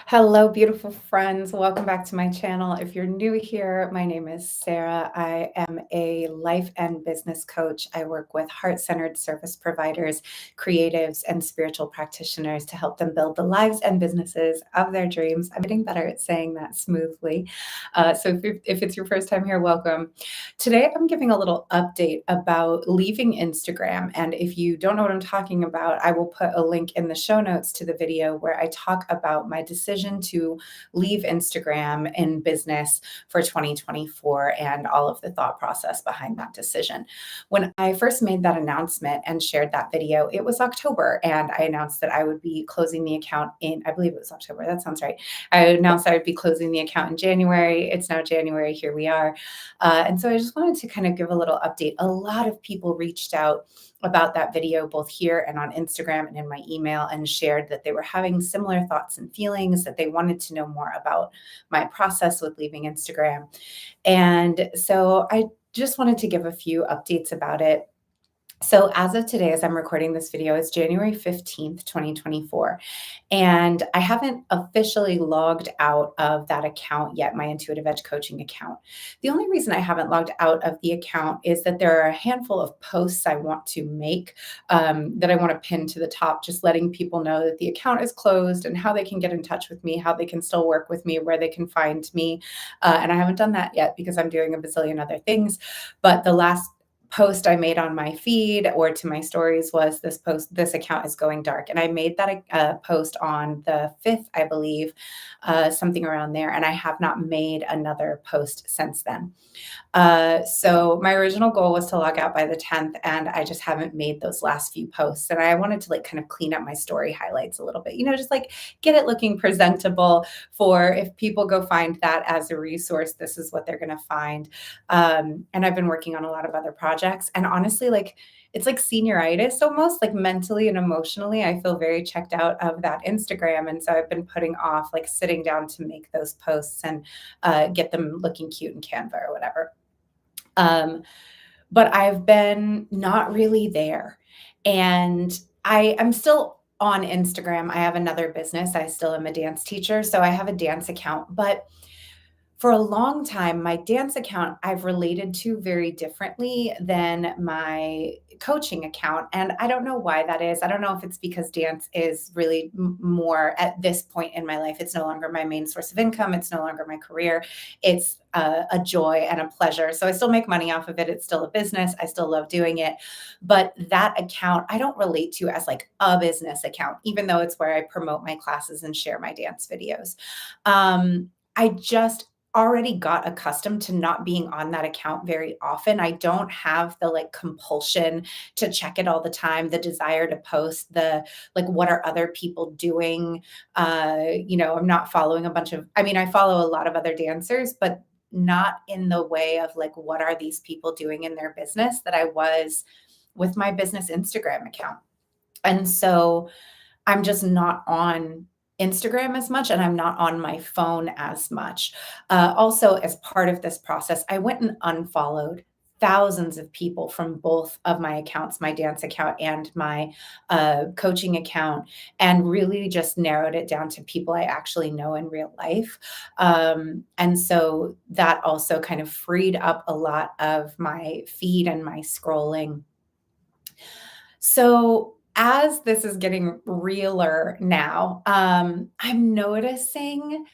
Hello, beautiful friends. Welcome back to my channel. If you're new here, my name is Sarah. I am a life and business coach. I work with heart-centered service providers, creatives, and spiritual practitioners to help them build the lives and businesses of their dreams. I'm getting better at saying that smoothly. So if it's your first time here, welcome. Today, I'm giving a little update about leaving Instagram. And if you don't know what I'm talking about, I will put a link in the show notes to the video where I talk about my decision to leave Instagram in business for 2024 and all of the thought process behind that decision. When I first made that announcement and shared that video, it was October, and I announced that I would be closing the account I believe it was October, that sounds right. I announced I would be closing the account in January. It's now January, here we are. And so I just wanted to kind of give a little update. A lot of people reached out about that video, both here and on Instagram and in my email, and shared that they were having similar thoughts and feelings, that they wanted to know more about my process with leaving Instagram. And so I just wanted to give a few updates about it. So as of today, as I'm recording this video, it's January 15th, 2024. And I haven't officially logged out of that account yet, my Intuitive Edge coaching account. The only reason I haven't logged out of the account is that there are a handful of posts I want to make that I want to pin to the top, just letting people know that the account is closed and how they can get in touch with me, how they can still work with me, where they can find me. And I haven't done that yet because I'm doing a bazillion other things. But the last post I made on my feed or to my stories was this account is going dark. And I made that post on the 5th, I believe, something around there. And I have not made another post since then. So my original goal was to log out by the 10th, and I just haven't made those last few posts. And I wanted to kind of clean up my story highlights a little bit, just get it looking presentable for if people go find that as a resource, this is what they're going to find. And I've been working on a lot of other projects, and honestly, it's like senioritis almost, like mentally and emotionally. I feel very checked out of that Instagram. And so I've been putting off sitting down to make those posts and get them looking cute in Canva or whatever. But I've been not really there. And I'm still on Instagram. I have another business. I still am a dance teacher. So I have a dance account. But for a long time, my dance account I've related to very differently than my coaching account. And I don't know why that is. I don't know if it's because dance is really more at this point in my life. It's no longer my main source of income. It's no longer my career. It's a joy and a pleasure. So I still make money off of it. It's still a business. I still love doing it. But that account, I don't relate to as a business account, even though it's where I promote my classes and share my dance videos. I just already got accustomed to not being on that account very often. I don't have the compulsion to check it all the time, the desire to post, the what are other people doing? I'm not following I follow a lot of other dancers, but not in the way of what are these people doing in their business that I was with my business Instagram account. And so I'm just not on Instagram as much, and I'm not on my phone as much. Also, as part of this process, I went and unfollowed thousands of people from both of my accounts, my dance account and my coaching account, and really just narrowed it down to people I actually know in real life. And so that also kind of freed up a lot of my feed and my scrolling. So as this is getting realer now, I'm noticing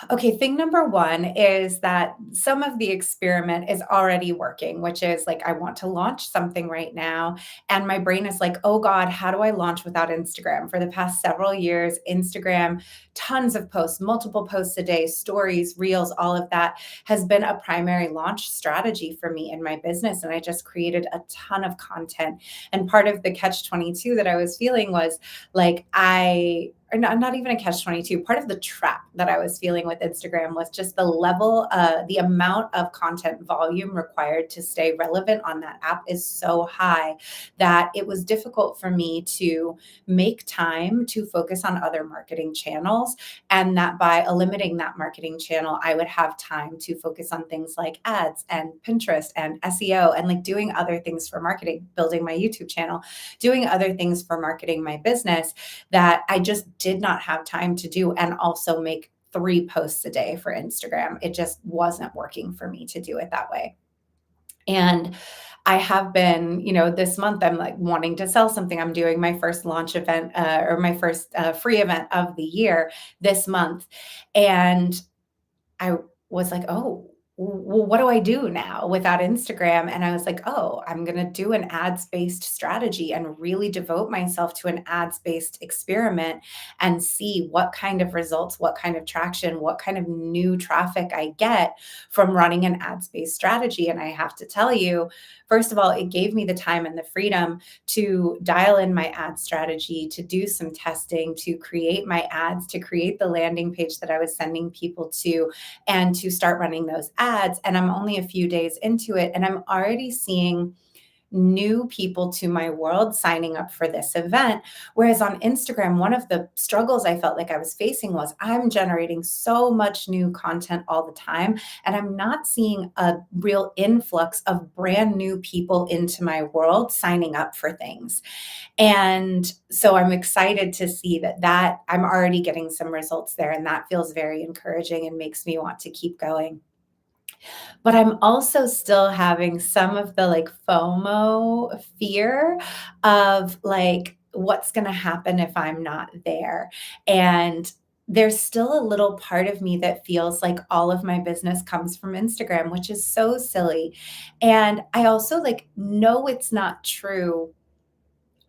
okay, thing number one is that some of the experiment is already working, which is I want to launch something right now. And my brain is like, oh God, how do I launch without Instagram? For the past several years, Instagram, tons of posts, multiple posts a day, stories, reels, all of that has been a primary launch strategy for me in my business. And I just created a ton of content. And part of the catch-22 that I was feeling was or not even a catch-22. Part of the trap that I was feeling with Instagram was just the amount of content volume required to stay relevant on that app is so high that it was difficult for me to make time to focus on other marketing channels. And that by limiting that marketing channel, I would have time to focus on things like ads and Pinterest and SEO and doing other things for marketing, building my YouTube channel, doing other things for marketing my business that I just did not have time to do and also make 3 posts a day for Instagram. It just wasn't working for me to do it that way. And I have been, this month I'm like wanting to sell something. I'm doing my first launch event or my first free event of the year this month. And I was like, "Oh, well, what do I do now without Instagram?" And I was like, "Oh, I'm gonna do an ads-based strategy and really devote myself to an ads-based experiment and see what kind of results, what kind of traction, what kind of new traffic I get from running an ads-based strategy." And I have to tell you, first of all, it gave me the time and the freedom to dial in my ad strategy, to do some testing, to create my ads, to create the landing page that I was sending people to, and to start running those ads. And I'm only a few days into it, and I'm already seeing new people to my world signing up for this event. Whereas on Instagram, one of the struggles I felt like I was facing was I'm generating so much new content all the time, and I'm not seeing a real influx of brand new people into my world signing up for things. And so I'm excited to see that I'm already getting some results there, and that feels very encouraging and makes me want to keep going. But I'm also still having some of the like FOMO fear of like what's going to happen if I'm not there. And there's still a little part of me that feels like all of my business comes from Instagram, which is so silly. And I also like know it's not true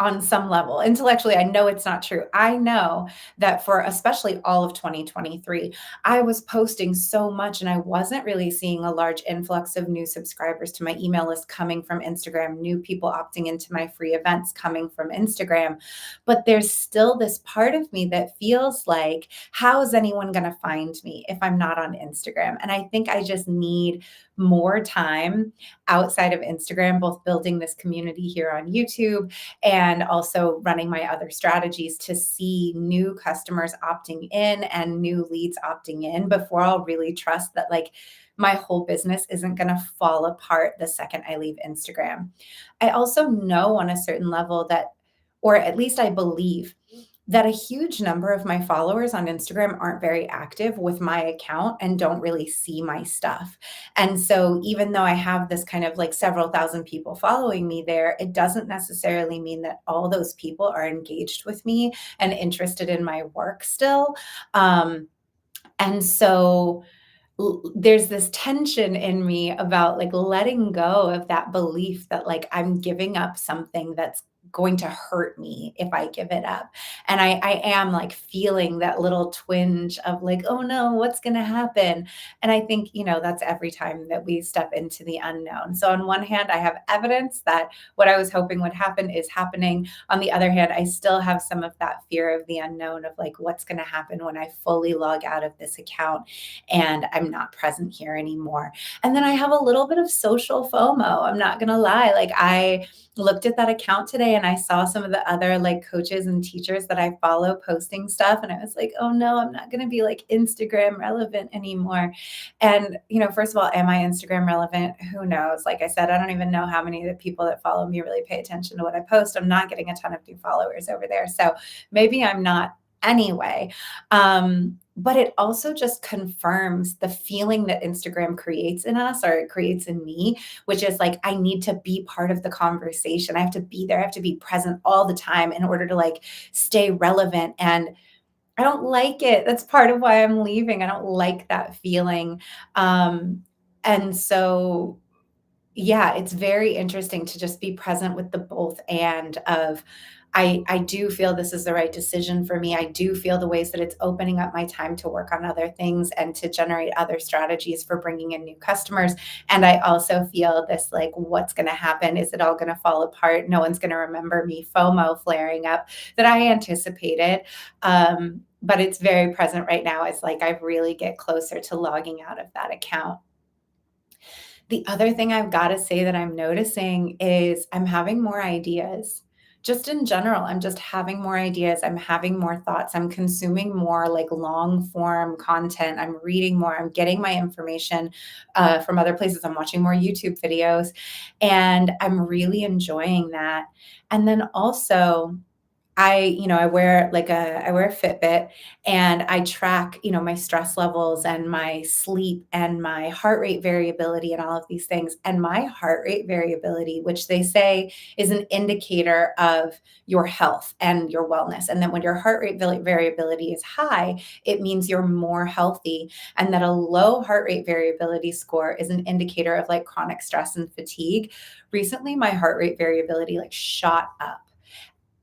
on some level. Intellectually, I know it's not true. I know that for especially all of 2023, I was posting so much and I wasn't really seeing a large influx of new subscribers to my email list coming from Instagram, new people opting into my free events coming from Instagram. But there's still this part of me that feels like, how is anyone going to find me if I'm not on Instagram? And I think I just need more time outside of Instagram, both building this community here on YouTube and also running my other strategies to see new customers opting in and new leads opting in before I'll really trust that like my whole business isn't going to fall apart the second I leave Instagram. I also know on a certain level that, or at least I believe, that a huge number of my followers on Instagram aren't very active with my account and don't really see my stuff. And so even though I have this kind of like several thousand people following me there, it doesn't necessarily mean that all those people are engaged with me and interested in my work still. And so there's this tension in me about like letting go of that belief that like I'm giving up something that's going to hurt me if I give it up. And I am like feeling that little twinge of like, oh no, what's going to happen? And I think, that's every time that we step into the unknown. So on one hand, I have evidence that what I was hoping would happen is happening. On the other hand, I still have some of that fear of the unknown of like, what's going to happen when I fully log out of this account and I'm not present here anymore. And then I have a little bit of social FOMO. I'm not going to lie. Like I looked at that account today and I saw some of the other like coaches and teachers that I follow posting stuff. And I was like, oh no, I'm not going to be like Instagram relevant anymore. And, first of all, am I Instagram relevant? Who knows? Like I said, I don't even know how many of the people that follow me really pay attention to what I post. I'm not getting a ton of new followers over there. So maybe I'm not anyway. But it also just confirms the feeling that Instagram creates in us, or it creates in me, which is like, I need to be part of the conversation. I have to be there. I have to be present all the time in order to like stay relevant. And I don't like it. That's part of why I'm leaving. I don't like that feeling. And so yeah, it's very interesting to just be present with the both and of I do feel this is the right decision for me. I do feel the ways that it's opening up my time to work on other things and to generate other strategies for bringing in new customers. And I also feel this like, what's going to happen? Is it all going to fall apart? No one's going to remember me. FOMO flaring up that I anticipated. But it's very present right now. It's like I really get closer to logging out of that account. The other thing I've got to say that I'm noticing is I'm having more ideas. Just in general, I'm just having more ideas. I'm having more thoughts. I'm consuming more like long form content. I'm reading more. I'm getting my information from other places. I'm watching more YouTube videos, and I'm really enjoying that. And then also, I wear I wear a Fitbit, and I track, my stress levels and my sleep and my heart rate variability and all of these things. And my heart rate variability, which they say is an indicator of your health and your wellness. And then when your heart rate variability is high, it means you're more healthy. And that a low heart rate variability score is an indicator of like chronic stress and fatigue. Recently, my heart rate variability like shot up,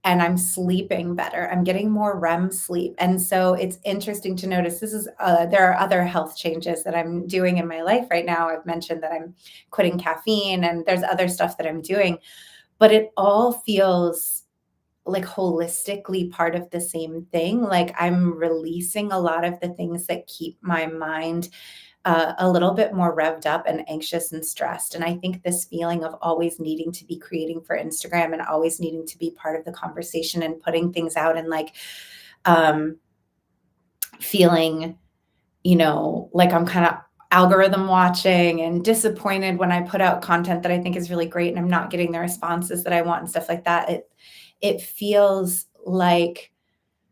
and I'm sleeping better. I'm getting more REM sleep. And so it's interesting to notice there are other health changes that I'm doing in my life right now. I've mentioned that I'm quitting caffeine, and there's other stuff that I'm doing, but it all feels like holistically part of the same thing. Like I'm releasing a lot of the things that keep my mind a little bit more revved up and anxious and stressed. And I think this feeling of always needing to be creating for Instagram and always needing to be part of the conversation and putting things out, and like um, feeling, like I'm kind of algorithm watching and disappointed when I put out content that I think is really great and I'm not getting the responses that I want and stuff like that. It feels like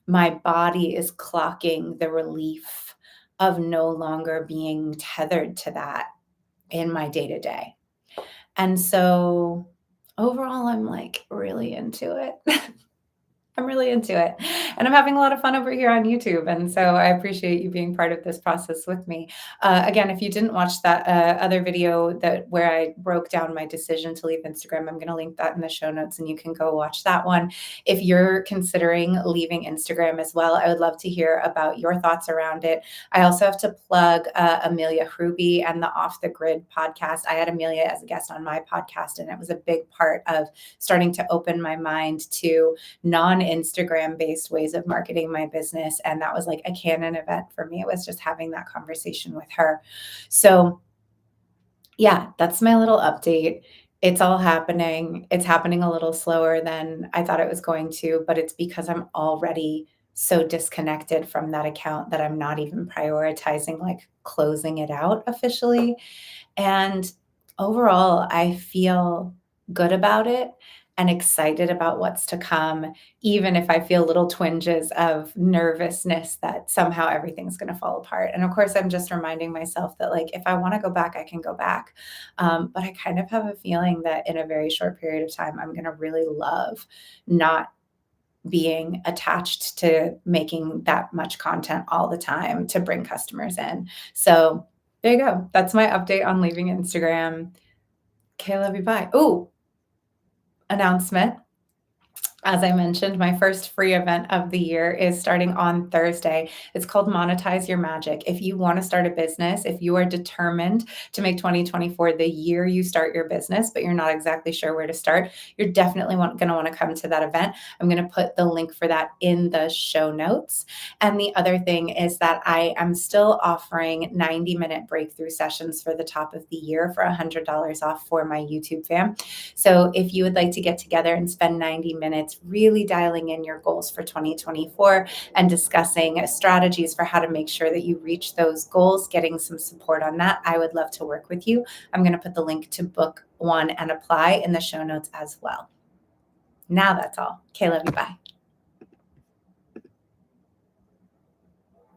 my body is clocking the relief of no longer being tethered to that in my day to day. And so overall, I'm like really into it. I'm really into it. And I'm having a lot of fun over here on YouTube. And so I appreciate you being part of this process with me. Again, if you didn't watch that other video where I broke down my decision to leave Instagram, I'm going to link that in the show notes and you can go watch that one. If you're considering leaving Instagram as well, I would love to hear about your thoughts around it. I also have to plug Amelia Hruby and the Off the Grid podcast. I had Amelia as a guest on my podcast, and it was a big part of starting to open my mind to non-Instagram based ways of marketing my business. And that was like a canon event for me. It was just having that conversation with her. So yeah, that's my little update. It's all happening. It's happening a little slower than I thought it was going to, but it's because I'm already so disconnected from that account that I'm not even prioritizing like closing it out officially. And overall, I feel good about it and excited about what's to come, even if I feel little twinges of nervousness that somehow everything's going to fall apart. And of course, I'm just reminding myself that, like, if I want to go back, I can go back. But I kind of have a feeling that in a very short period of time, I'm going to really love not being attached to making that much content all the time to bring customers in. So there you go. That's my update on leaving Instagram. Okay, love you. Bye. Oh, announcement. As I mentioned, my first free event of the year is starting on Thursday. It's called Monetize Your Magic. If you want to start a business, if you are determined to make 2024 the year you start your business, but you're not exactly sure where to start, you're definitely going to want to come to that event. I'm going to put the link for that in the show notes. And the other thing is that I am still offering 90-minute breakthrough sessions for the top of the year for $100 off for my YouTube fam. So if you would like to get together and spend 90 minutes really dialing in your goals for 2024 and discussing strategies for how to make sure that you reach those goals, getting some support on that, I would love to work with you. I'm going to put the link to book one and apply in the show notes as well. Now that's all. Okay, love you. Bye.